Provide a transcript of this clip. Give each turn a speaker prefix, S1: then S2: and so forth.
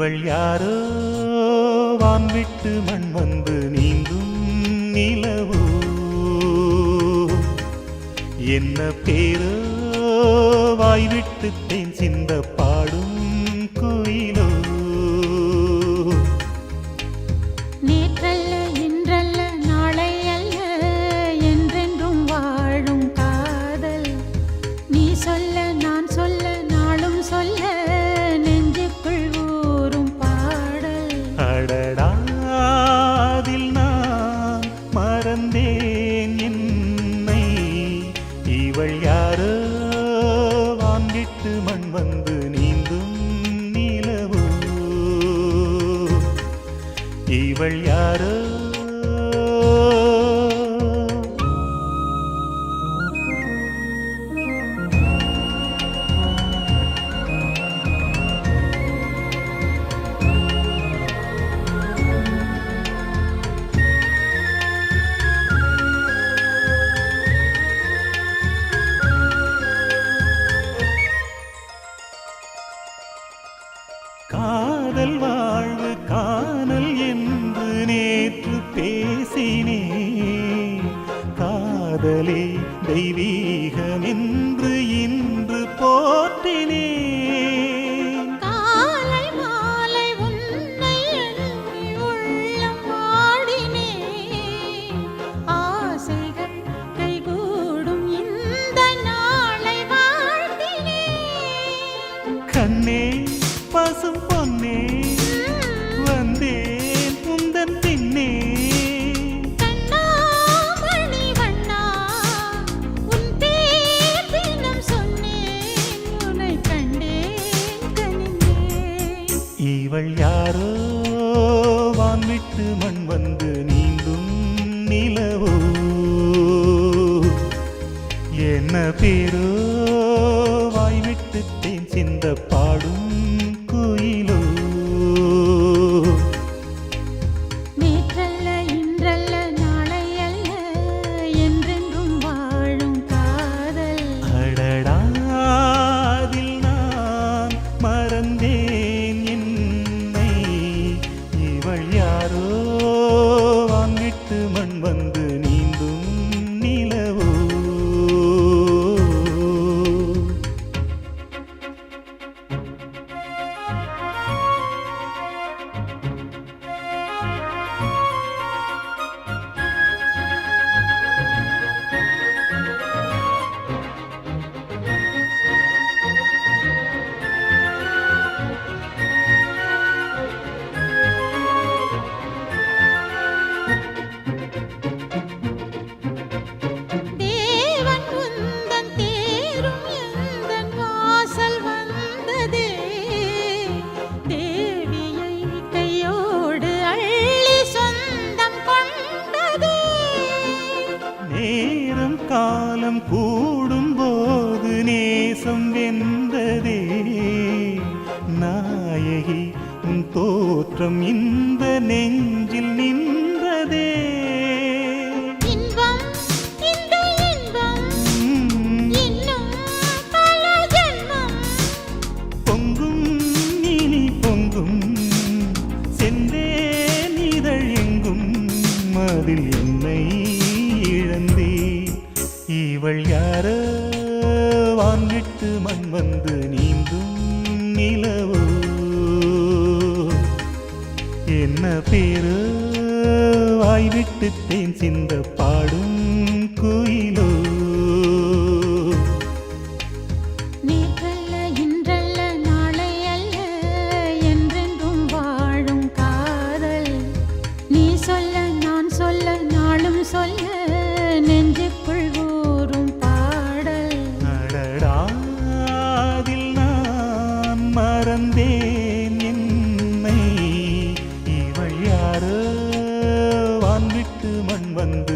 S1: இவள் யாரோ வான்விட்டு மண் வந்து நீந்தும் நிலவோ என்ன பேரோ வாய்விட்டு தேன் சிந்த பாடும் குயிலோ
S2: நேற்றல்ல இன்றல்ல நாளை அல்ல என்றென்றும் வாழும் காதல் நீ சொல்ல நான் சொல்ல நாளும் சொல்ல நெஞ்சுக்குள் ஊறும் பாடல்
S1: அடடாதில் நான் மறந்தேன் என்னை இவள் யாரோ வான்விட்டு மண் வந்து நீந்தும் நிலவோ இவள் யாரோ காதல் வாழ்வு காணல் என்று நேற்று பேசினே காதலே தெய்வீகம் என்று இன்று போற்றினே
S2: காலை மாலை உன்னை எண்ணி உள்ளம் ஆடினே ஆசைகள் கைகூடும் இந்த நாளை வாழ்த்தினே
S1: கண்ணே பசும் பொன்னே வந்தேன் உந்தன் பின்னே
S2: கண்ணாமணி வண்ணா உன் பேர் தினம் சொன்னேன் உன்னை கண்டேன் கனிந்தேன்
S1: இவள் யாரோ வான்விட்டு மண் வந்து நீந்தும் நிலவோ என்ன பேரோ வாய்விட்டு தேன் சிந்த பாடும் குயிலோ
S2: நேற்றல்ல இன்றல்ல நாளை அல்ல என்றென்றும் வாழும் காதல்
S1: அடடாதில் நான் மறந்தேன் என்னை இவள் யாரோ வான்விட்டு மண் வந்து நீந்தும் நிலவோ
S2: தேவன் உந்தன் தேரும் எந்தன் வாசல் வந்ததே தேவியை கையோடு அள்ளி சொந்தம் கொண்டதே
S1: நேரம் காலம் கூடும் போது நேசம் வென்றதே நாயகி உன் தோற்றம் இந்த நெஞ்சில் நின்றதே
S2: இன்பம் இந்த இன்பம் இன்னும் பல ஜென்மம்
S1: பொங்கும் இனி பொங்கும் சென்றேன் இதழ் எங்கும் அதில் என்னை இழந்தே இவள் யாரோ வான்விட்டு மண் வந்து நீந்தும் நிலவோ என்ன பேரோ வாய்விட்டு தேன் சிந்த பாடும் குயிலோ
S2: நேற்றல்ல இன்றல்ல நாளை அல்ல என்றென்றும் வாழும் காதல் நீ சொல்ல நான் சொல்ல நாளும் சொல்ல நெஞ்சுக்குள் ஊறும் பாடல்
S1: அடடாதில் நான் மறந்தேன் என்னை இவள் யாரோ வான்விட்டு மண் வந்து